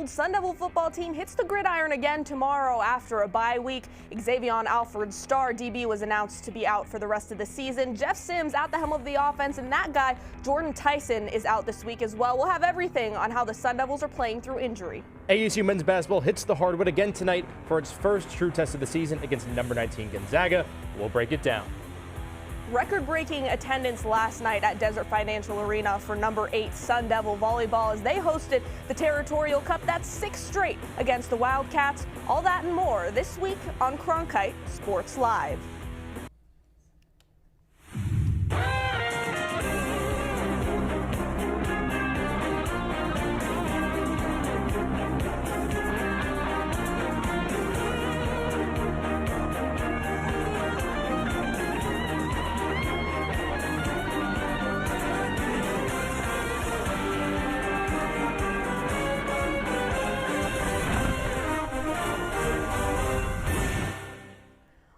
old Sun Devil football team hits the gridiron again tomorrow after a bye week. Xavier Alford's star DB was announced to be out for the rest of the season. Jeff Sims at the helm of the offense, and that guy, Jordan Tyson, is out this week as well. We'll have everything on how the Sun Devils are playing through injury. ASU men's basketball hits the hardwood again tonight for its first true test of the season against number 19 Gonzaga. We'll break it down. Record-breaking attendance last night at Desert Financial Arena for number 8 Sun Devil volleyball as they hosted the Territorial Cup. That's 6 straight against the Wildcats. All that and more this week on Cronkite Sports Live.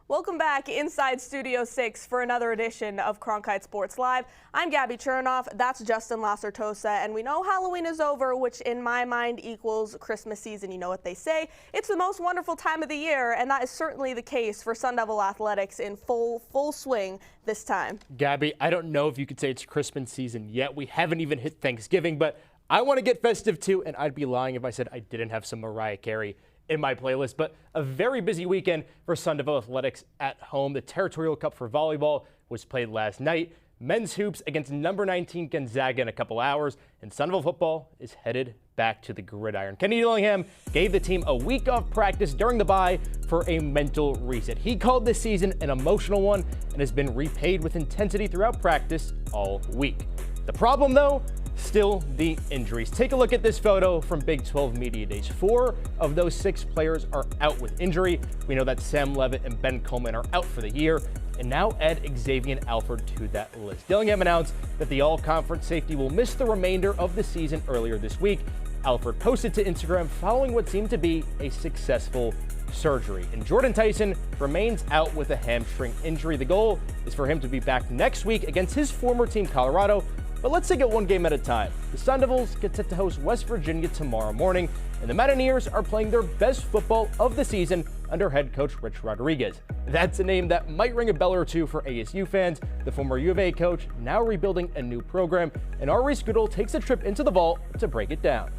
Welcome back inside Studio 6 for another edition of Cronkite Sports Live. I'm Gabby Chernoff, that's Justin Lacertosa, and we know Halloween is over, which in my mind equals Christmas season. You know what they say. It's the most wonderful time of the year, and that is certainly the case for Sun Devil athletics in full swing this time. Gabby, I don't know if you could say it's Christmas season yet. We haven't even hit Thanksgiving, but I want to get festive too, and I'd be lying if I said I didn't have some Mariah Carey in my playlist. But a very busy weekend for Sun Devil athletics at home. The Territorial Cup for volleyball was played last night. Men's hoops against number 19 Gonzaga in a couple hours, and Sun Devil football is headed back to the gridiron. Kenny Dillingham gave the team a week of practice during the bye for a mental reset. He called this season an emotional one and has been repaid with intensity throughout practice all week. The problem, though, still the injuries. Take a look at this photo from Big 12 Media Days. 4 of those 6 players are out with injury. We know that Sam Levitt and Ben Coleman are out for the year, and now add Xavier Alford to that list. Dillingham announced that the all-conference safety will miss the remainder of the season earlier this week. Alford posted to Instagram following what seemed to be a successful surgery. And Jordan Tyson remains out with a hamstring injury. The goal is for him to be back next week against his former team, Colorado. But let's take it one game at a time. The Sun Devils get set to host West Virginia tomorrow morning, and the Mountaineers are playing their best football of the season under head coach Rich Rodriguez. That's a name that might ring a bell or two for ASU fans. The former U of A coach now rebuilding a new program, and Ari Scoodle takes a trip into the vault to break it down.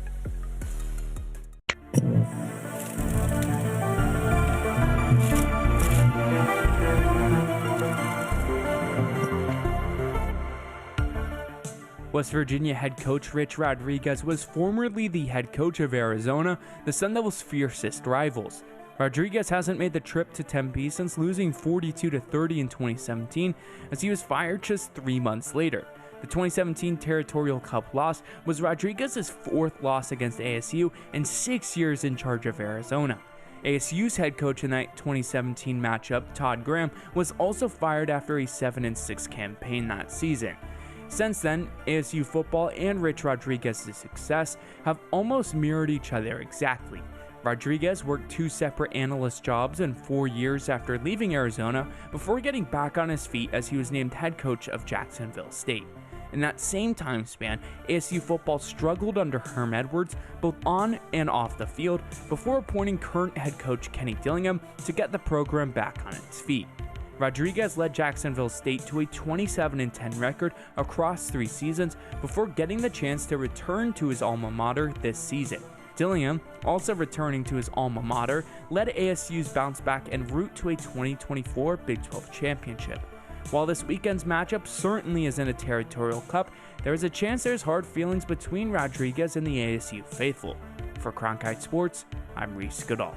West Virginia head coach Rich Rodriguez was formerly the head coach of Arizona, the Sun Devils' fiercest rivals. Rodriguez hasn't made the trip to Tempe since losing 42-30 in 2017, as he was fired just 3 months later. The 2017 Territorial Cup loss was Rodriguez's 4th loss against ASU in 6 years in charge of Arizona. ASU's head coach in that 2017 matchup, Todd Graham, was also fired after a 7-6 campaign that season. Since then, ASU football and Rich Rodriguez's success have almost mirrored each other exactly. Rodriguez worked 2 separate analyst jobs in 4 years after leaving Arizona before getting back on his feet as he was named head coach of Jacksonville State. In that same time span, ASU football struggled under Herm Edwards both on and off the field before appointing current head coach Kenny Dillingham to get the program back on its feet. Rodriguez led Jacksonville State to a 27-10 record across 3 seasons before getting the chance to return to his alma mater this season. Dillingham, also returning to his alma mater, led ASU's bounce back en route to a 2024 Big 12 championship. While this weekend's matchup certainly isn't a Territorial Cup, there is a chance there's hard feelings between Rodriguez and the ASU faithful. For Cronkite Sports, I'm Reese Goodall.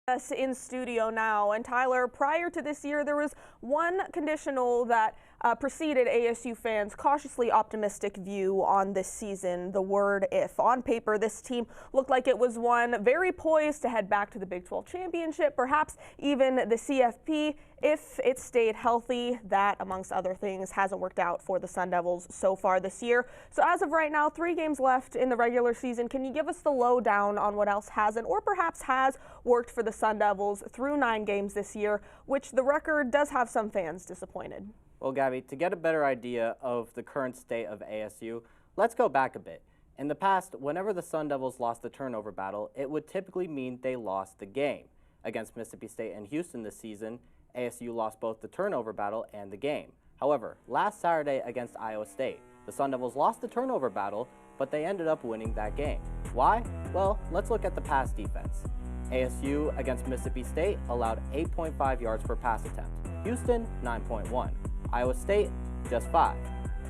Us in studio now, and Tyler, prior to this year there was one conditional that preceded ASU fans' cautiously optimistic view on this season, the word if. On paper, this team looked like it was one very poised to head back to the Big 12 championship, perhaps even the CFP, if it stayed healthy. That, amongst other things, hasn't worked out for the Sun Devils so far this year. So as of right now, 3 games left in the regular season. Can you give us the lowdown on what else hasn't, or perhaps has, worked for the Sun Devils through 9 games this year, which the record does have some fans disappointed? Well, Gabby, to get a better idea of the current state of ASU, Let's go back a bit. In the past, whenever the Sun Devils lost the turnover battle, it would typically mean they lost the game. Against Mississippi State and Houston this season, ASU lost both the turnover battle and the game. However, last Saturday against Iowa State, the Sun Devils lost the turnover battle, but they ended up winning that game. Why? Well, let's look at the pass defense. ASU against Mississippi State allowed 8.5 yards per pass attempt. Houston, 9.1. Iowa State, just 5.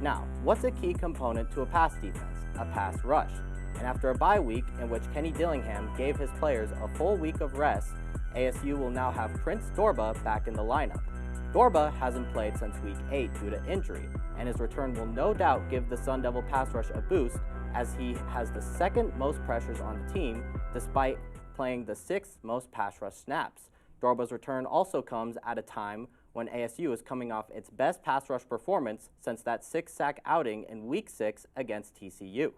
Now, what's a key component to a pass defense? A pass rush. And after a bye week in which Kenny Dillingham gave his players a full week of rest, ASU will now have Prince Dorbah back in the lineup. Dorbah hasn't played since week 8 due to injury, and his return will no doubt give the Sun Devil pass rush a boost, as he has the second most pressures on the team despite playing the 6th most pass rush snaps. Dorbah's return also comes at a time when ASU is coming off its best pass rush performance since that 6-sack outing in week 6 against TCU.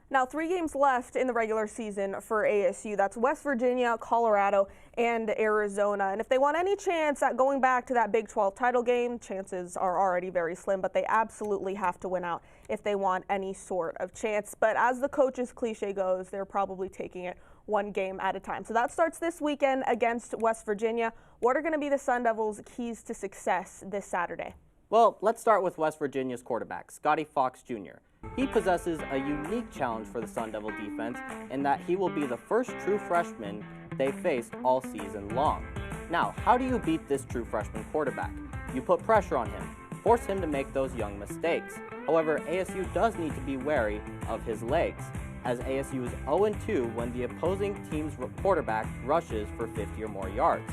Now, 3 games left in the regular season for ASU. That's West Virginia, Colorado, and Arizona. And if they want any chance at going back to that Big 12 title game, chances are already very slim, but they absolutely have to win out if they want any sort of chance. But as the coach's cliche goes, they're probably taking it one game at a time. So that starts this weekend against West Virginia. What are going to be the Sun Devils' keys to success this Saturday? Well, let's start with West Virginia's quarterback, Scotty Fox Jr. He possesses a unique challenge for the Sun Devil defense in that he will be the first true freshman they faced all season long. Now, how do you beat this true freshman quarterback? You put pressure on him, force him to make those young mistakes. However, ASU does need to be wary of his legs, as ASU is 0-2 when the opposing team's quarterback rushes for 50 or more yards.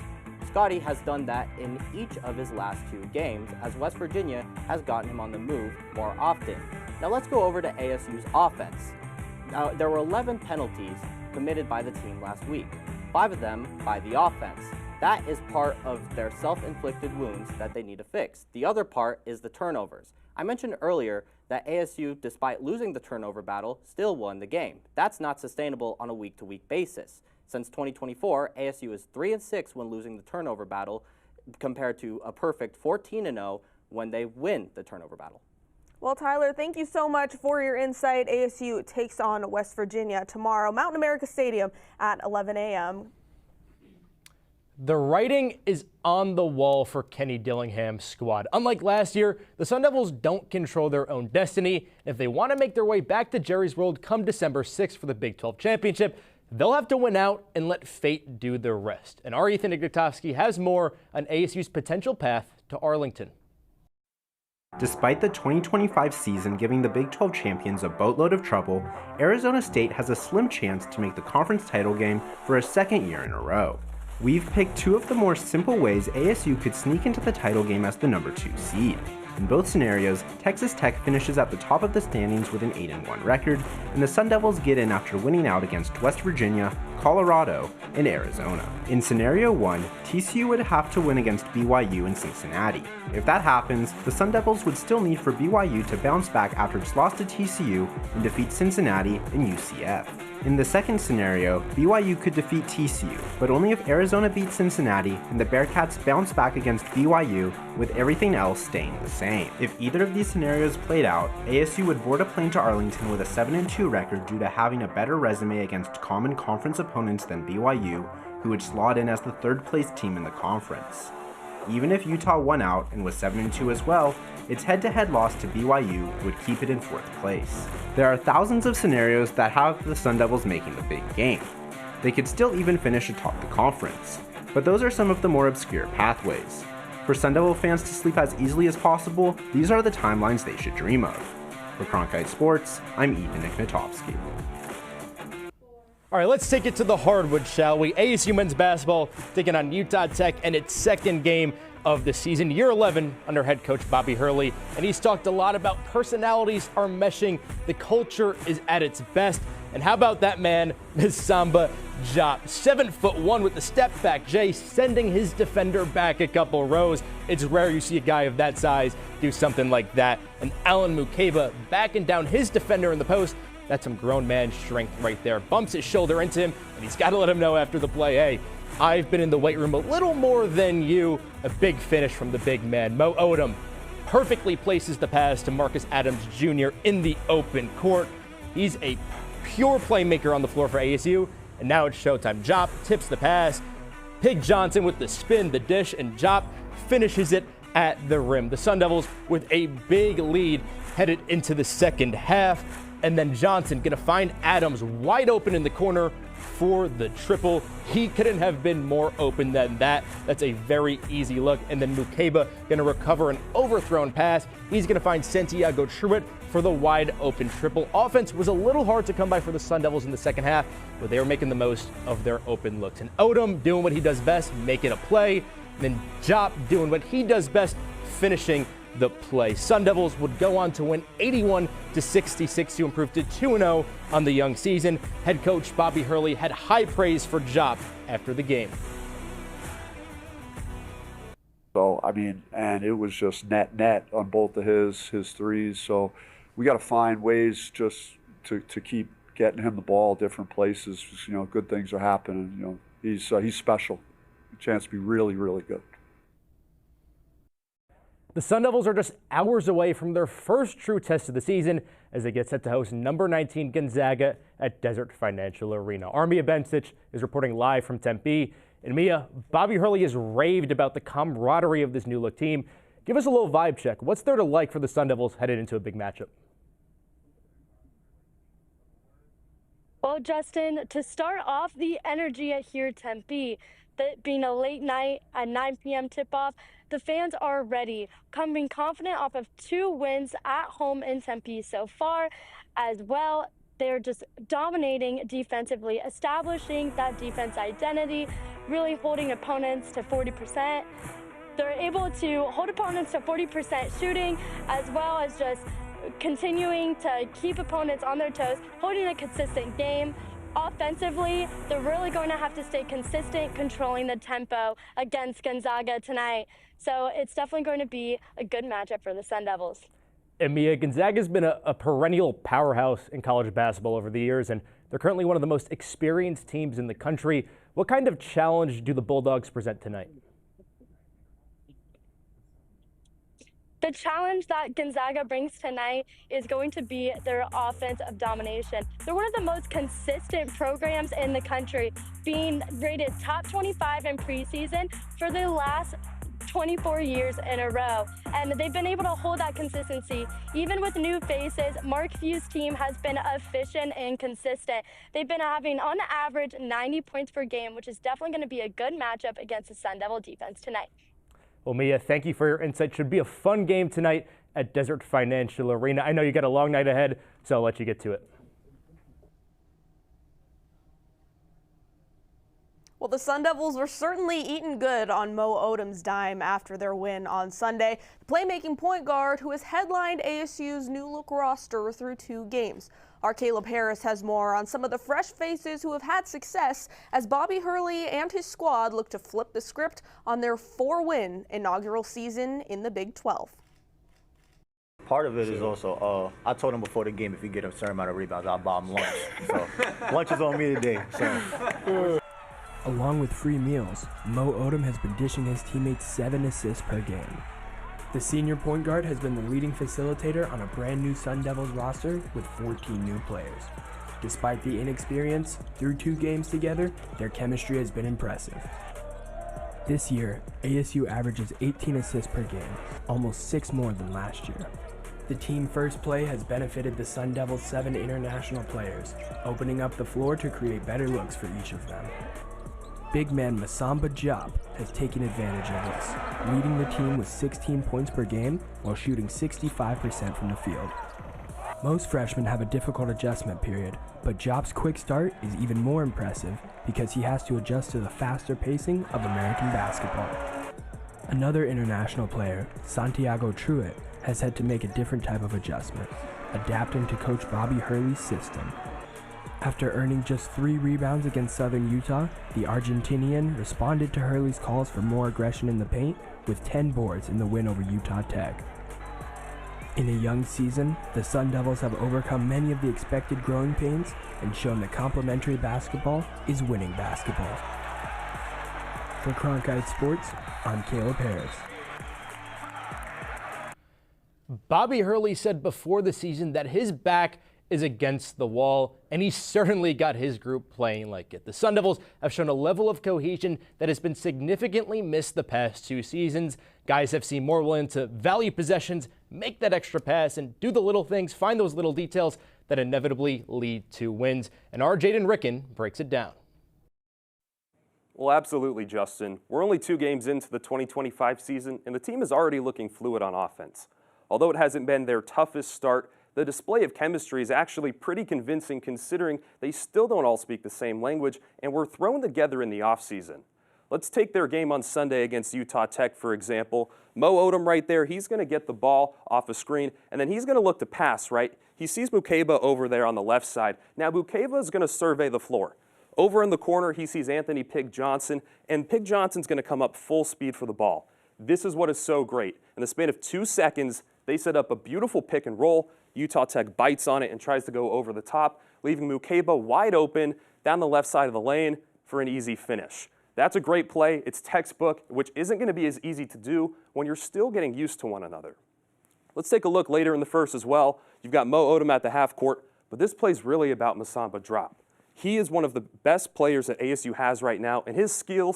Scotty has done that in each of his last 2 games, as West Virginia has gotten him on the move more often. Now let's go over to ASU's offense. Now, there were 11 penalties committed by the team last week, 5 of them by the offense. That is part of their self-inflicted wounds that they need to fix. The other part is the turnovers. I mentioned earlier that ASU, despite losing the turnover battle, still won the game. That's not sustainable on a week-to-week basis. Since 2024, ASU is 3-6 when losing the turnover battle, compared to a perfect 14-0 when they win the turnover battle. Well, Tyler, thank you so much for your insight. ASU takes on West Virginia tomorrow, Mountain America Stadium at 11 a.m. The writing is on the wall for Kenny Dillingham's squad. Unlike last year, the Sun Devils don't control their own destiny. If they want to make their way back to Jerry's World come December 6th for the Big 12 championship, they'll have to win out and let fate do the rest. And our Ethan Ignatowski has more on ASU's potential path to Arlington. Despite the 2025 season giving the Big 12 champions a boatload of trouble, Arizona State has a slim chance to make the conference title game for a second year in a row. We've picked 2 of the more simple ways ASU could sneak into the title game as the number 2 seed. In both scenarios, Texas Tech finishes at the top of the standings with an 8-1 record, and the Sun Devils get in after winning out against West Virginia, Colorado, and Arizona. In scenario 1, TCU would have to win against BYU and Cincinnati. If that happens, the Sun Devils would still need for BYU to bounce back after its loss to TCU and defeat Cincinnati and UCF. In the second scenario, BYU could defeat TCU, but only if Arizona beats Cincinnati and the Bearcats bounce back against BYU, with everything else staying the same. If either of these scenarios played out, ASU would board a plane to Arlington with a 7-2 record due to having a better resume against common conference opponents than BYU, who would slot in as the 3rd place team in the conference. Even if Utah won out and was 7-2 as well, its head-to-head loss to BYU would keep it in 4th place. There are thousands of scenarios that have the Sun Devils making the big game. They could still even finish atop the conference, but those are some of the more obscure pathways. For Sun Devil fans to sleep as easily as possible, these are the timelines they should dream of. For Cronkite Sports, I'm Ethan Ignatowski. All right, let's take it to the hardwood, shall we? ASU men's basketball taking on Utah Tech in its 2nd game of the season, year 11 under head coach Bobby Hurley. And he's talked a lot about personalities are meshing, the culture is at its best. And how about that man, Ms. Samba Diop, 7'1" with the step back J, sending his defender back a couple rows. It's rare you see a guy of that size do something like that. And Alan Mukeba backing down his defender in the post. That's some grown man strength right there. Bumps his shoulder into him, and he's got to let him know after the play, hey, I've been in the weight room a little more than you. A big finish from the big man. Mo Odom, perfectly places the pass to Marcus Adams Jr. in the open court. He's a pure playmaker on the floor for ASU, and now it's showtime. Jop tips the pass. Pig Johnson with the spin, the dish, and Jop finishes it at the rim. The Sun Devils with a big lead headed into the second half, and then Johnson gonna find Adams wide open in the corner for the triple. He couldn't have been more open than that. That's a very easy look. And then Mukeba gonna recover an overthrown pass. He's gonna find Santiago Truitt for the wide open triple. Offense was a little hard to come by for the Sun Devils in the second half, but they were making the most of their open looks. And Odom doing what he does best, making a play. And then Jop doing what he does best, finishing the play. Sun Devils would go on to win 81-66 to improve to 2-0 on the young season. Head coach Bobby Hurley had high praise for Jop after the game. So, I mean, and it was just net on both of his threes. So we got to find ways just to keep getting him the ball different places. Just, you know, good things are happening. You know, he's special. A chance to be really, really good. The Sun Devils are just hours away from their first true test of the season as they get set to host number 19 Gonzaga at Desert Financial Arena. Armia Bencic is reporting live from Tempe. And Mia, Bobby Hurley has raved about the camaraderie of this new-look team. Give us a little vibe check. What's there to like for the Sun Devils headed into a big matchup? Well, Justin, to start off, the energy at here Tempe, that being a late night at 9 p.m. tip-off, the fans are ready, coming confident off of 2 wins at home in Tempe so far. As well, they're just dominating defensively, establishing that defense identity, really holding opponents to 40%. They're able to hold opponents to 40% shooting, as well as just continuing to keep opponents on their toes, holding a consistent game. Offensively, they're really going to have to stay consistent, controlling the tempo against Gonzaga tonight. So it's definitely going to be a good matchup for the Sun Devils. And Mia, Gonzaga's been a perennial powerhouse in college basketball over the years, and they're currently one of the most experienced teams in the country. What kind of challenge do the Bulldogs present tonight? The challenge that Gonzaga brings tonight is going to be their offense of domination. They're one of the most consistent programs in the country, being rated top 25 in preseason for the last 24 years in a row. And they've been able to hold that consistency. Even with new faces, Mark Few's team has been efficient and consistent. They've been having, on average, 90 points per game, which is definitely going to be a good matchup against the Sun Devil defense tonight. Well, Mia, thank you for your insight. Should be a fun game tonight at Desert Financial Arena. I know you got a long night ahead, so I'll let you get to it. Well, the Sun Devils were certainly eating good on Mo Odom's dime after their win on Sunday. The playmaking point guard who has headlined ASU's new-look roster through 2 games. Our Caleb Harris has more on some of the fresh faces who have had success as Bobby Hurley and his squad look to flip the script on their 4-win inaugural season in the Big 12. Part of it is also, I told him before the game, if you get a certain amount of rebounds, I'll buy him lunch. So lunch is on me today. So. Along with free meals, Mo Odom has been dishing his teammates 7 assists per game. The senior point guard has been the leading facilitator on a brand new Sun Devils roster with 14 new players. Despite the inexperience, through 2 games together, their chemistry has been impressive. This year, ASU averages 18 assists per game, almost 6 more than last year. The team first play has benefited the Sun Devils' 7 international players, opening up the floor to create better looks for each of them. Big man Masamba Diop has taken advantage of this, leading the team with 16 points per game while shooting 65% from the field. Most freshmen have a difficult adjustment period, but Diop's quick start is even more impressive because he has to adjust to the faster pacing of American basketball. Another international player, Santiago Truitt, has had to make a different type of adjustment, adapting to Coach Bobby Hurley's system. After earning just 3 rebounds against Southern Utah, the Argentinian responded to Hurley's calls for more aggression in the paint with 10 boards in the win over Utah Tech. In a young season, the Sun Devils have overcome many of the expected growing pains and shown that complementary basketball is winning basketball. For Cronkite Sports, I'm Caleb Harris. Bobby Hurley said before the season that his back is against the wall, and he certainly got his group playing like it. The Sun Devils have shown a level of cohesion that has been significantly missed the past 2 seasons. Guys have seemed more willing to value possessions, make that extra pass, and do the little things, find those little details that inevitably lead to wins. And our Jaden Ricken breaks it down. Well, absolutely, Justin. We're only 2 games into the 2025 season, and the team is already looking fluid on offense. Although it hasn't been their toughest start, the display of chemistry is actually pretty convincing considering they still don't all speak the same language and were thrown together in the offseason. Let's take their game on Sunday against Utah Tech, for example. Mo Odom right there, he's going to get the ball off a screen, and then he's going to look to pass, right? He sees Mukeba over there on the left side. Now Mukeba is going to survey the floor. Over in the corner, he sees Anthony Pig Johnson, and Pig Johnson's going to come up full speed for the ball. This is what is so great. In the span of 2 seconds, they set up a beautiful pick and roll. Utah Tech bites on it and tries to go over the top, leaving Mukeba wide open down the left side of the lane for an easy finish. That's a great play. It's textbook, which isn't going to be as easy to do when you're still getting used to one another. Let's take a look later in the first as well. You've got Mo Odom at the half court, but this play is really about Masamba Drop. He is one of the best players that ASU has right now, and his skill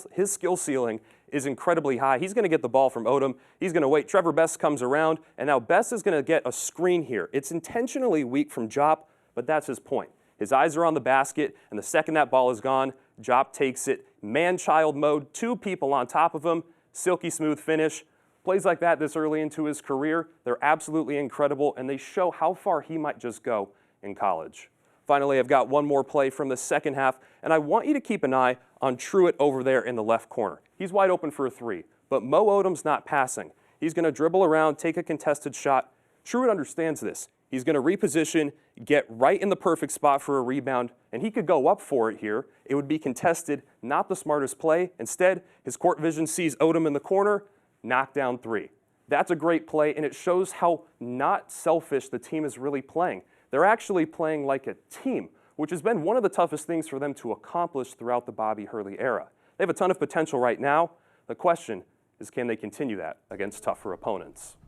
ceiling is incredibly high. He's going to get the ball from Odom. He's going to wait. Trevor Best comes around, and now Best is going to get a screen here. It's intentionally weak from Jop, but that's his point. His eyes are on the basket, and the second that ball is gone, Jop takes it. Man-child mode, 2 people on top of him, silky smooth finish. Plays like that this early into his career, they're absolutely incredible, and they show how far he might just go in college. Finally, I've got one more play from the second half, and I want you to keep an eye on Truitt over there in the left corner. He's wide open for a 3, but Mo Odom's not passing. He's going to dribble around, take a contested shot. Truitt understands this. He's going to reposition, get right in the perfect spot for a rebound, and he could go up for it here. It would be contested, not the smartest play. Instead, his court vision sees Odom in the corner, knockdown 3. That's a great play, and it shows how not selfish the team is really playing. They're actually playing like a team, which has been one of the toughest things for them to accomplish throughout the Bobby Hurley era. They have a ton of potential right now. The question is, can they continue that against tougher opponents?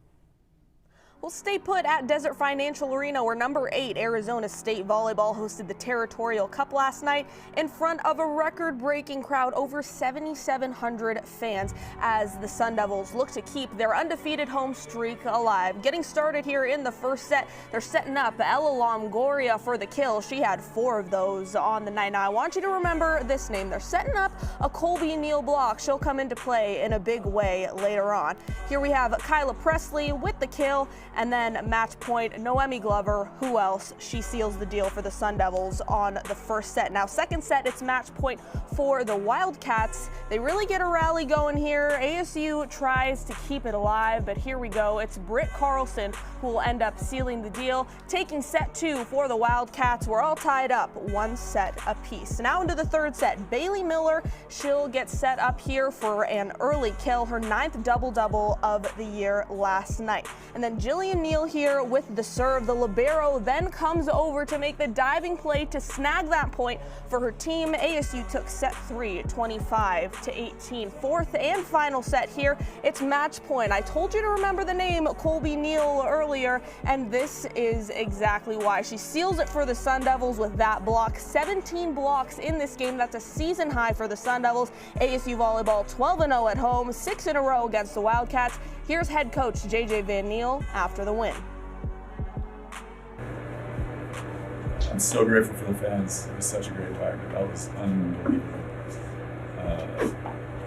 We'll stay put at Desert Financial Arena, where number 8 Arizona State Volleyball hosted the Territorial Cup last night in front of a record-breaking crowd, over 7,700 fans, as the Sun Devils look to keep their undefeated home streak alive. Getting started here in the first set, they're setting up Ella Longoria for the kill. She had 4 of those on the night. Now, I want you to remember this name. They're setting up a Colby Neal block. She'll come into play in a big way later on. Here we have Kyla Presley with the kill. And then match point, Noemi Glover. Who else? She seals the deal for the Sun Devils on the first set. Now, second set, it's match point for the Wildcats. They really get a rally going here. ASU tries to keep it alive, but here we go. It's Britt Carlson who will end up sealing the deal, taking set 2 for the Wildcats. We're all tied up, 1 set apiece. Now into the third set, Bailey Miller. She'll get set up here for an early kill, her 9th double-double of the year last night. And then Jillian Neal here with the serve. The libero then comes over to make the diving play to snag that point for her team. ASU took set 3, 25-18. Fourth and final set here. It's match point. I told you to remember the name Colby Neal earlier, and this is exactly why. She seals it for the Sun Devils with that block. 17 blocks in this game. That's a season high for the Sun Devils. ASU volleyball 12-0 at home, 6 in a row against the Wildcats. Here's head coach JJ Van Niel after the win. I'm so grateful for the fans. It was such a great environment. That was unbelievable.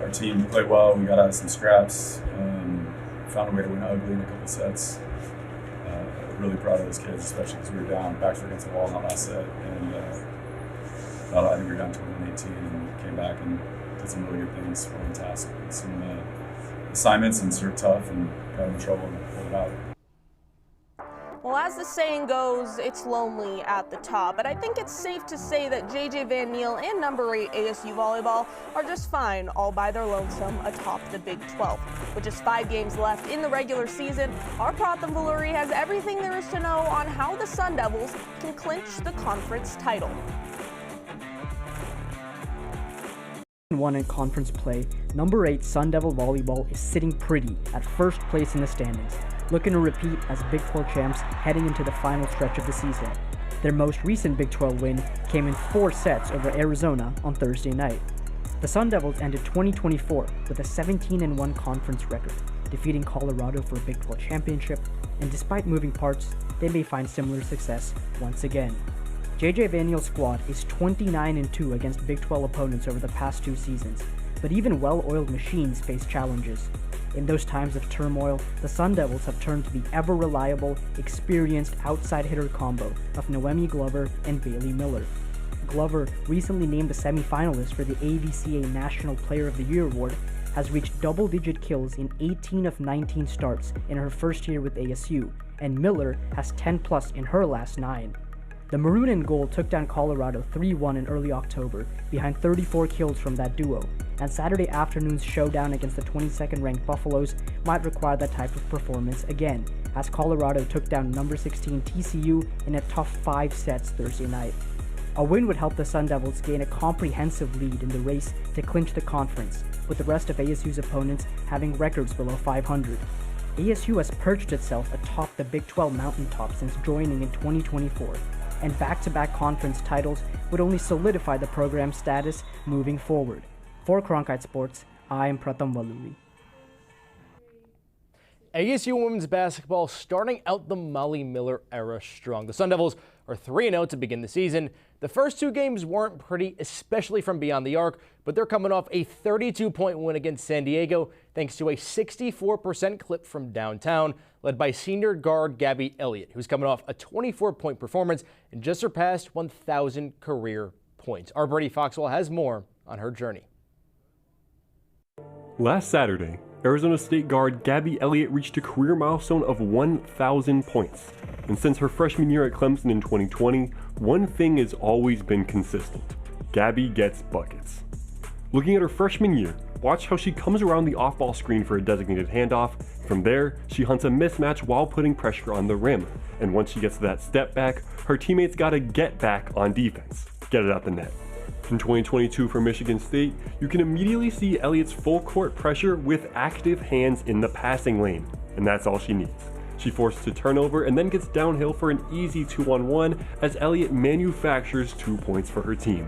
Our team played well. We got out of some scraps. Found a way to win ugly in a couple sets. Really proud of those kids, especially because we were down, backs were against the wall in that last set. And I think we were down 21-18 and came back and did some really good things, won the task, some assignments, and served tough and got in trouble and pulled it out. Well, as the saying goes, it's lonely at the top, but I think it's safe to say that JJ Van Niel and number 8 ASU volleyball are just fine all by their lonesome atop the Big 12. With just 5 games left in the regular season, our Pratham Valluri has everything there is to know on how the Sun Devils can clinch the conference title. One in conference play, number 8 Sun Devil Volleyball is sitting pretty at first place in the standings. looking to repeat as Big 12 champs heading into the final stretch of the season. Their most recent Big 12 win came in 4 sets over Arizona on Thursday night. The Sun Devils ended 2024 with a 17-1 conference record, defeating Colorado for a Big 12 championship, and despite moving parts, they may find similar success once again. JJ Vaniel's squad is 29-2 against Big 12 opponents over the past 2 seasons, but even well-oiled machines face challenges. In those times of turmoil, the Sun Devils have turned to the ever-reliable, experienced outside hitter combo of Noemi Glover and Bailey Miller. Glover, recently named a semifinalist for the AVCA National Player of the Year award, has reached double-digit kills in 18 of 19 starts in her first year with ASU, and Miller has 10+ in her last 9. The Maroon and Gold took down Colorado 3-1 in early October, behind 34 kills from that duo, and Saturday afternoon's showdown against the 22nd-ranked Buffaloes might require that type of performance again, as Colorado took down number 16 TCU in a tough 5 sets Thursday night. A win would help the Sun Devils gain a comprehensive lead in the race to clinch the conference, with the rest of ASU's opponents having records below 500. ASU has perched itself atop the Big 12 mountaintop since joining in 2024, and back-to-back conference titles would only solidify the program's status moving forward. For Cronkite Sports, I am Pratham Valluri. ASU women's basketball starting out the Molly Miller era strong. The Sun Devils are 3-0 to begin the season. The first 2 games weren't pretty, especially from beyond the arc, but they're coming off a 32-point win against San Diego thanks to a 64% clip from downtown, led by senior guard Gabby Elliott, who's coming off a 24-point performance and just surpassed 1,000 career points. Our Brady Foxwell has more on her journey. Last Saturday, Arizona State guard Gabby Elliott reached a career milestone of 1,000 points. And since her freshman year at Clemson in 2020, one thing has always been consistent. Gabby gets buckets. Looking at her freshman year, watch how she comes around the off-ball screen for a designated handoff. From there, she hunts a mismatch while putting pressure on the rim. And once she gets to that step back, her teammates gotta get back on defense. Get it out the net. In 2022 for Michigan State, you can immediately see Elliott's full court pressure with active hands in the passing lane, and that's all she needs. She forces a turnover and then gets downhill for an easy 2-on-1 as Elliott manufactures 2 points for her team.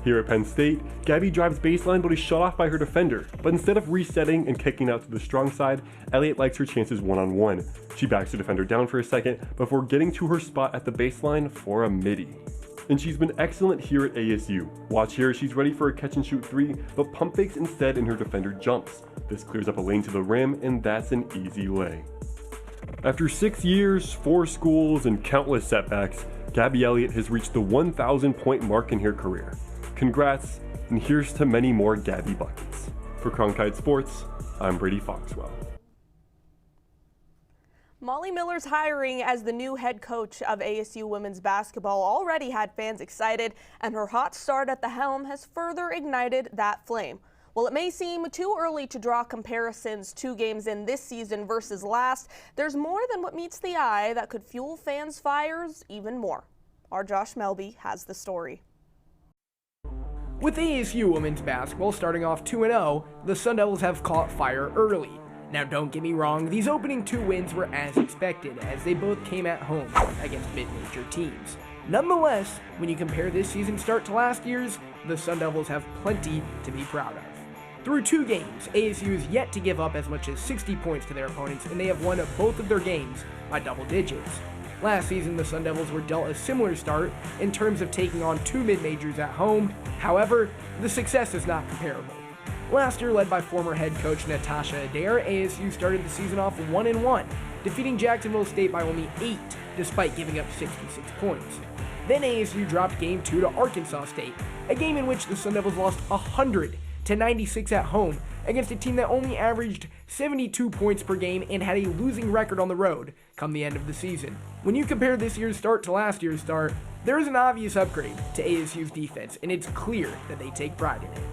Here at Penn State, Gabby drives baseline but is shut off by her defender, but instead of resetting and kicking out to the strong side, Elliott likes her chances one-on-one. She backs the defender down for a second before getting to her spot at the baseline for a midi. And she's been excellent here at ASU. Watch here, she's ready for a catch-and-shoot 3, but pump fakes instead and her defender jumps. This clears up a lane to the rim, and that's an easy lay. After 6 years, 4 schools, and countless setbacks, Gabby Elliott has reached the 1,000-point mark in her career. Congrats, and here's to many more Gabby buckets. For Cronkite Sports, I'm Brady Foxwell. Molly Miller's hiring as the new head coach of ASU women's basketball already had fans excited, and her hot start at the helm has further ignited that flame. While it may seem too early to draw comparisons 2 games in this season versus last, there's more than what meets the eye that could fuel fans' fires even more. Our Josh Melby has the story. With ASU women's basketball starting off 2-0, the Sun Devils have caught fire early. Now don't get me wrong, these opening 2 wins were as expected, as they both came at home against mid-major teams. Nonetheless, when you compare this season's start to last year's, the Sun Devils have plenty to be proud of. Through 2 games, ASU is yet to give up as much as 60 points to their opponents, and they have won both of their games by double digits. Last season, the Sun Devils were dealt a similar start in terms of taking on 2 mid-majors at home. However, the success is not comparable. Last year, led by former head coach Natasha Adair, ASU started the season off 1-1, defeating Jacksonville State by only 8, despite giving up 66 points. Then ASU dropped Game 2 to Arkansas State, a game in which the Sun Devils lost 100-96 at home against a team that only averaged 72 points per game and had a losing record on the road come the end of the season. When you compare this year's start to last year's start, there is an obvious upgrade to ASU's defense, and it's clear that they take pride in it.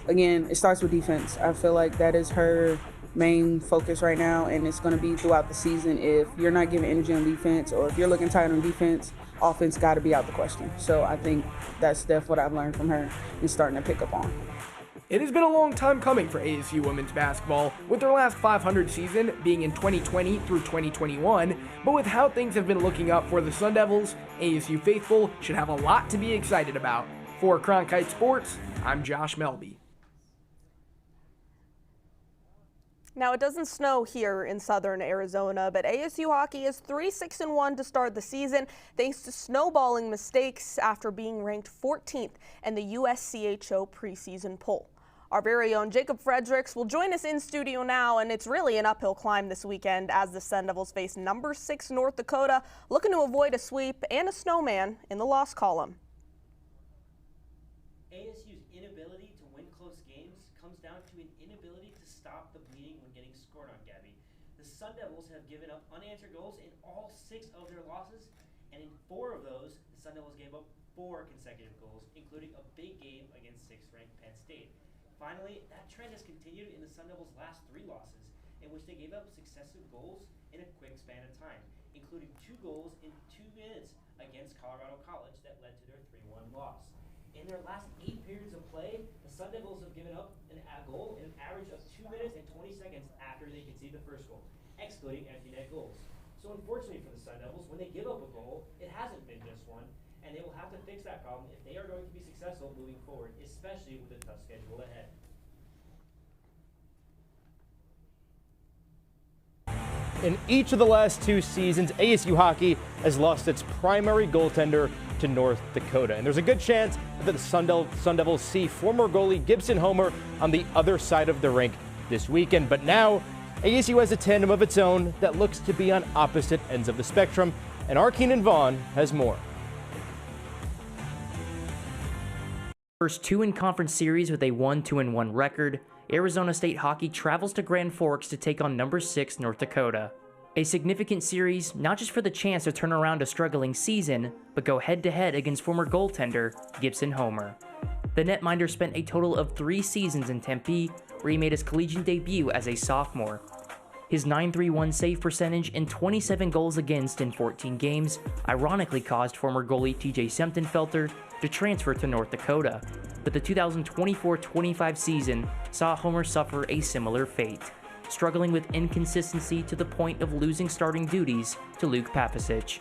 Again, it starts with defense. I feel like that is her main focus right now, and it's going to be throughout the season. If you're not giving energy on defense, or if you're looking tight on defense, offense got to be out the question. So I think that's what I've learned from her and starting to pick up on. It has been a long time coming for ASU women's basketball, with their last 500 season being in 2020 through 2021, but with how things have been looking up for the Sun Devils, ASU faithful should have a lot to be excited about. For Cronkite Sports, I'm Josh Melby. Now, it doesn't snow here in southern Arizona, but ASU hockey is 3-6-1 to start the season thanks to snowballing mistakes after being ranked 14th in the USCHO preseason poll. Our very own Jacob Fredericks will join us in studio now, and it's really an uphill climb this weekend as the Sun Devils face number 6 North Dakota, looking to avoid a sweep and a snowman in the loss column. ASU's inability to win close games comes down to an inability to stop the bleeding when getting scored on, Gabby. The Sun Devils have given up unanswered goals in all 6 of their losses, and in 4 of those, the Sun Devils gave up 4 consecutive goals, including a big game against 6th-ranked Penn State. Finally, that trend has continued in the Sun Devils' last 3 losses, in which they gave up successive goals in a quick span of time, including 2 goals in 2 minutes against Colorado College that led to their 3-1 loss. In their last 8 periods of play, the Sun Devils have given up a goal in an average of 2 minutes and 20 seconds after they concede the first goal, excluding empty net goals. So unfortunately for the Sun Devils, when they give up a goal, it hasn't been just one, and they will have to fix that problem if they are going to be successful moving forward, especially with a tough schedule ahead. In each of the last 2 seasons, ASU hockey has lost its primary goaltender to North Dakota. And there's a good chance that the Sun Devils see former goalie Gibson Homer on the other side of the rink this weekend. But now, ASU has a tandem of its own that looks to be on opposite ends of the spectrum. And our Keenan Vaughn has more. First 2 in conference series with a 1-2-1 record, Arizona State hockey travels to Grand Forks to take on number 6 North Dakota. A significant series, not just for the chance to turn around a struggling season, but go head-to-head against former goaltender Gibson Homer. The netminder spent a total of 3 seasons in Tempe, where he made his collegiate debut as a sophomore. His .931 save percentage and 27 goals against in 14 games ironically caused former goalie TJ Semptenfelter to transfer to North Dakota, but the 2024-25 season saw Homer suffer a similar fate, struggling with inconsistency to the point of losing starting duties to Luke Papasic.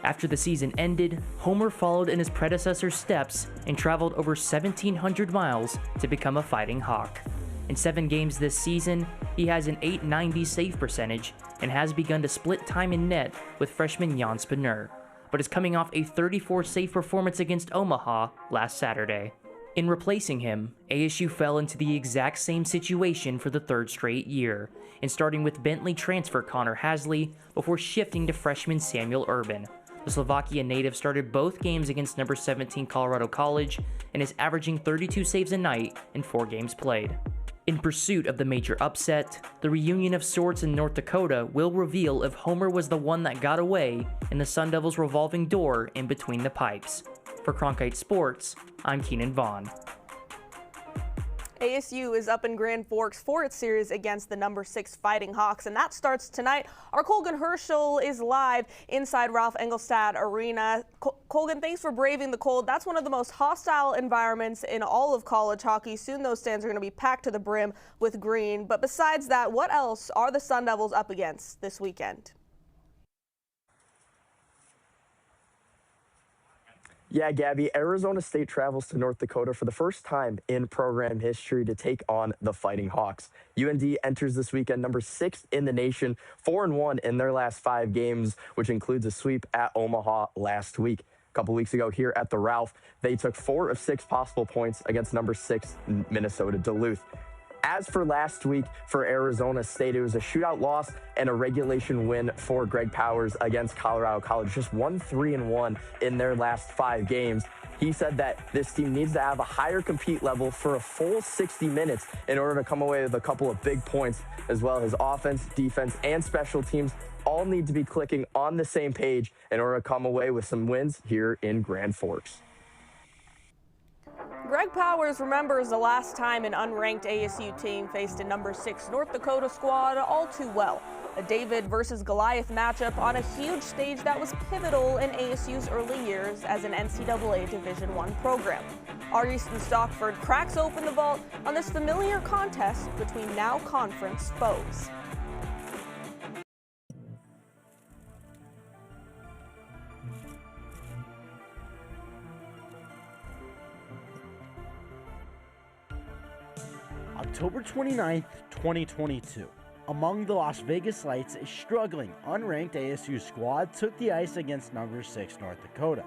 After the season ended, Homer followed in his predecessor's steps and traveled over 1,700 miles to become a Fighting Hawk. In 7 games this season, he has an .890 save percentage and has begun to split time in net with freshman Jan Spinner, but is coming off a 34 save performance against Omaha last Saturday. In replacing him, ASU fell into the exact same situation for the 3rd straight year, and starting with Bentley transfer Connor Hasley before shifting to freshman Samuel Urban. The Slovakia native started both games against number 17 Colorado College and is averaging 32 saves a night in 4 games played. In pursuit of the major upset, the reunion of sorts in North Dakota will reveal if Homer was the one that got away in the Sun Devils' revolving door in between the pipes. For Cronkite Sports, I'm Keenan Vaughn. ASU is up in Grand Forks for its series against the number 6 Fighting Hawks, and that starts tonight. Our Colgan Herschel is live inside Ralph Engelstad Arena. Colgan, thanks for braving the cold. That's one of the most hostile environments in all of college hockey. Soon those stands are going to be packed to the brim with green. But besides that, what else are the Sun Devils up against this weekend? Yeah, Gabby, Arizona State travels to North Dakota for the first time in program history to take on the Fighting Hawks. UND enters this weekend number 6 in the nation, 4-1 in their last 5 games, which includes a sweep at Omaha last week. A couple weeks ago here at the Ralph, they took 4 of 6 possible points against number 6 Minnesota Duluth. As for last week for Arizona State, it was a shootout loss and a regulation win for Greg Powers against Colorado College. Just 1-3-1 in their last 5 games. He said that this team needs to have a higher compete level for a full 60 minutes in order to come away with a couple of big points, as well as offense, defense, and special teams all need to be clicking on the same page in order to come away with some wins here in Grand Forks. Greg Powers remembers the last time an unranked ASU team faced a number 6 North Dakota squad all too well. a David versus Goliath matchup on a huge stage that was pivotal in ASU's early years as an NCAA Division I program. Our Easton Stockford cracks open the vault on this familiar contest between now conference foes. October 29th, 2022. Among the Las Vegas Lights, a struggling, unranked ASU squad took the ice against number 6 North Dakota.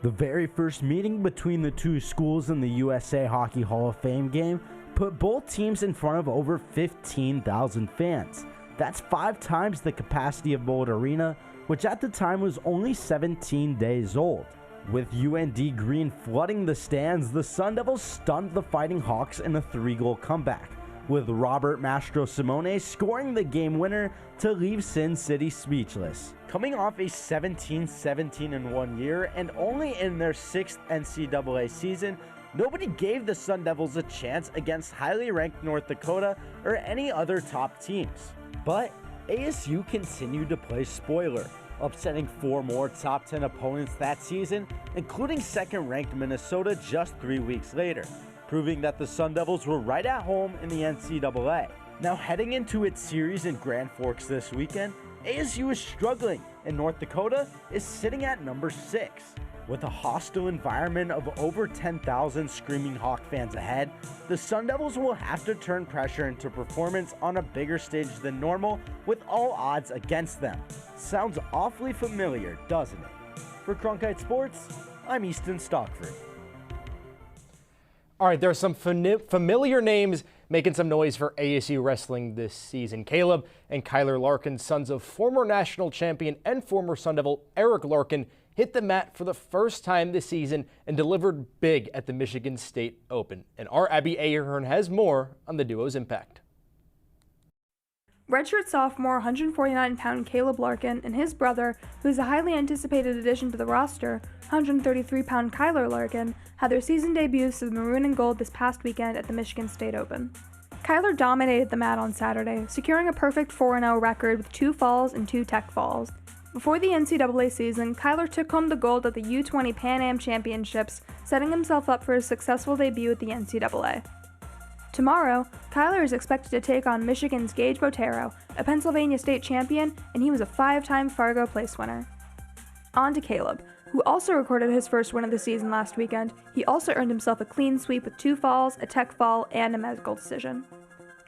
The very first meeting between the two schools in the USA Hockey Hall of Fame game put both teams in front of over 15,000 fans. That's 5 times the capacity of Bold Arena, which at the time was only 17 days old. With UND Green flooding the stands, the Sun Devils stunned the Fighting Hawks in a 3-goal comeback, with Robert Mastro Simone scoring the game winner to leave Sin City speechless. Coming off a 17-17-1 year and only in their 6th NCAA season, nobody gave the Sun Devils a chance against highly ranked North Dakota or any other top teams. But ASU continued to play spoiler, upsetting 4 more top 10 opponents that season, including second-ranked Minnesota just 3 weeks later, proving that the Sun Devils were right at home in the NCAA. Now heading into its series in Grand Forks this weekend, ASU is struggling and North Dakota is sitting at number 6. With a hostile environment of over 10,000 screaming Hawk fans ahead, the Sun Devils will have to turn pressure into performance on a bigger stage than normal with all odds against them. Sounds awfully familiar, doesn't it? For Cronkite Sports, I'm Easton Stockford. All right, there are some familiar names making some noise for ASU wrestling this season. Caleb and Kyler Larkin, sons of former national champion and former Sun Devil Eric Larkin, hit the mat for the first time this season and delivered big at the Michigan State Open. And our Abby Ahern has more on the duo's impact. Redshirt sophomore 149-pound Caleb Larkin and his brother, who's a highly anticipated addition to the roster, 133-pound Kyler Larkin, had their season debuts of maroon and gold this past weekend at the Michigan State Open. Kyler dominated the mat on Saturday, securing a perfect 4-0 record with 2 falls and 2 tech falls. Before the NCAA season, Kyler took home the gold at the U20 Pan Am Championships, setting himself up for a successful debut at the NCAA. Tomorrow, Kyler is expected to take on Michigan's Gage Botero, a Pennsylvania state champion, and he was a 5-time Fargo place winner. On to Caleb, who also recorded his first win of the season last weekend. He also earned himself a clean sweep with 2 falls, a tech fall, and a medical decision.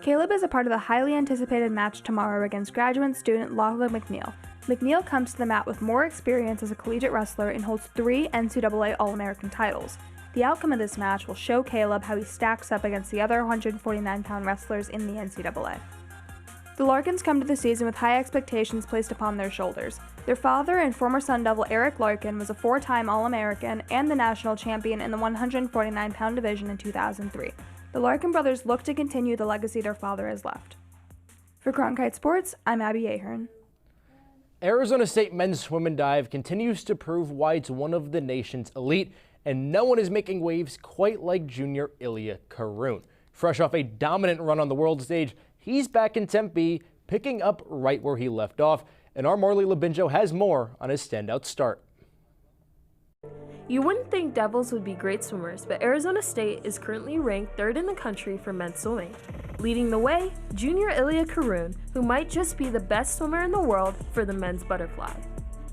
Caleb is a part of the highly anticipated match tomorrow against graduate student Lachlan McNeil. McNeil comes to the mat with more experience as a collegiate wrestler and holds 3 NCAA All-American titles. The outcome of this match will show Caleb how he stacks up against the other 149-pound wrestlers in the NCAA. The Larkins come to the season with high expectations placed upon their shoulders. Their father and former Sun Devil Eric Larkin was a 4-time All-American and the national champion in the 149-pound division in 2003. The Larkin brothers look to continue the legacy their father has left. For Cronkite Sports, I'm Abby Ahern. Arizona State men's swim and dive continues to prove why it's one of the nation's elite, and no one is making waves quite like junior Ilya Karun. Fresh off a dominant run on the world stage, he's back in Tempe, picking up right where he left off, and our Marley Labinjo has more on his standout start. You wouldn't think Devils would be great swimmers, but Arizona State is currently ranked 3rd in the country for men's swimming. Leading the way, junior Ilya Karun, who might just be the best swimmer in the world for the men's butterfly.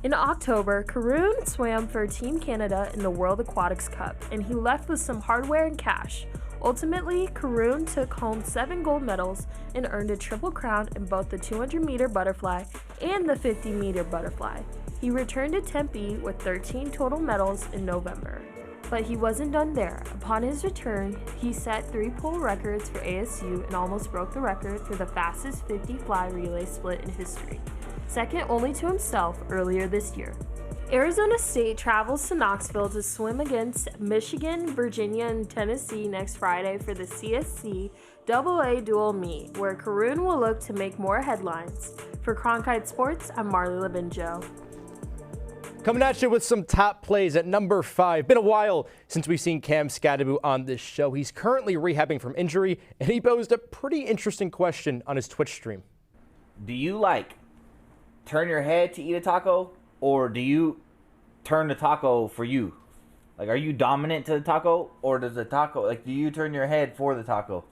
In October, Karun swam for Team Canada in the World Aquatics Cup, and he left with some hardware and cash. Ultimately, Karun took home 7 gold medals and earned a triple crown in both the 200-meter butterfly and the 50-meter butterfly. He returned to Tempe with 13 total medals in November. But he wasn't done there. Upon his return, he set 3 pool records for ASU and almost broke the record for the fastest 50-fly relay split in history, second only to himself earlier this year. Arizona State travels to Knoxville to swim against Michigan, Virginia, and Tennessee next Friday for the CSC AA dual meet, where Karun will look to make more headlines. For Cronkite Sports, I'm Marley Labinjo. Coming at you with some top plays at number 5. Been a while since we've seen Cam Scadaboo on this show. He's currently rehabbing from injury, and he posed a pretty interesting question on his Twitch stream. Do you like turn your head to eat a taco, or do you turn the taco for you? Like, are you dominant to the taco, or does the taco, like, do you turn your head for the taco?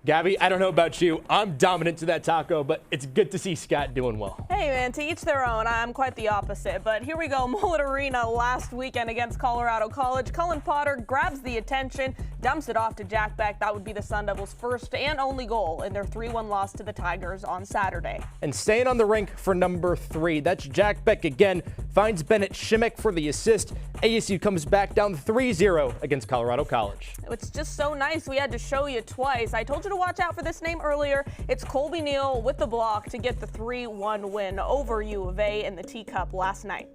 Gabby, I don't know about you. I'm dominant to that taco, but it's good to see Scott doing well. Hey, man, to each their own. I'm quite the opposite. But here we go. Mullet Arena last weekend against Colorado College. Cullen Potter grabs the attention, dumps it off to Jack Beck. That would be the Sun Devils' first and only goal in their 3-1 loss to the Tigers on Saturday. And staying on the rink for number 3, that's Jack Beck again. Finds Bennett Shimek for the assist. ASU comes back down 3-0 against Colorado College. It's just so nice. We had to show you twice. I told you to watch out for this name earlier. It's Colby Neal with the block to get the 3-1 win over U of A in the Teacup last night.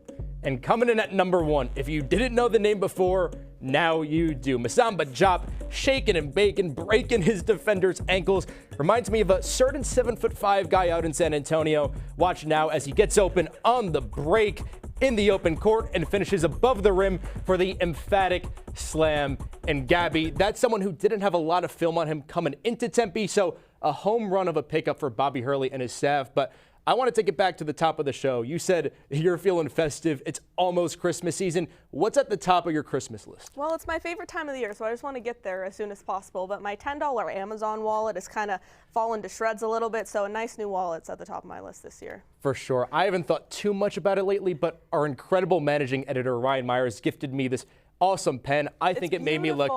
And coming in at number 1, if you didn't know the name before, now you do. Masamba Diop, shaking and baking, breaking his defender's ankles. Reminds me of a certain 7'5" guy out in San Antonio. Watch now as he gets open on the break in the open court and finishes above the rim for the emphatic slam. And Gabby, that's someone who didn't have a lot of film on him coming into Tempe, so a home run of a pickup for Bobby Hurley and his staff. But I want to take it back to the top of the show. You said you're feeling festive. It's almost Christmas season. What's at the top of your Christmas list? Well, it's my favorite time of the year, so I just want to get there as soon as possible. But my $10 Amazon wallet has kind of fallen to shreds a little bit, so a nice new wallet's at the top of my list this year. For sure. I haven't thought too much about it lately, but our incredible managing editor, Ryan Myers, gifted me this awesome pen. I think it made me look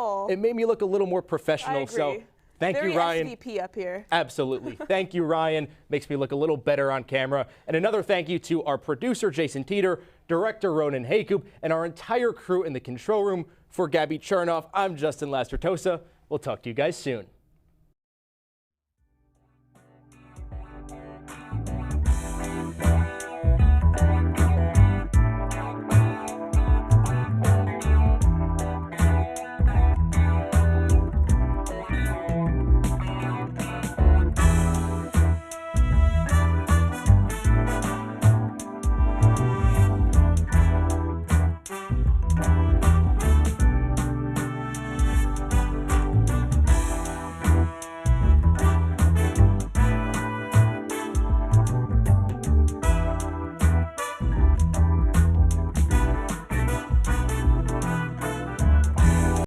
a little more professional. I agree. So thank you, Ryan. SVP up here. Absolutely. Thank you, Ryan. Makes me look a little better on camera. And another thank you to our producer, Jason Teeter, director, Ronan Haycoop, and our entire crew in the control room. For Gabby Chernoff, I'm Justin Lastertosa. We'll talk to you guys soon.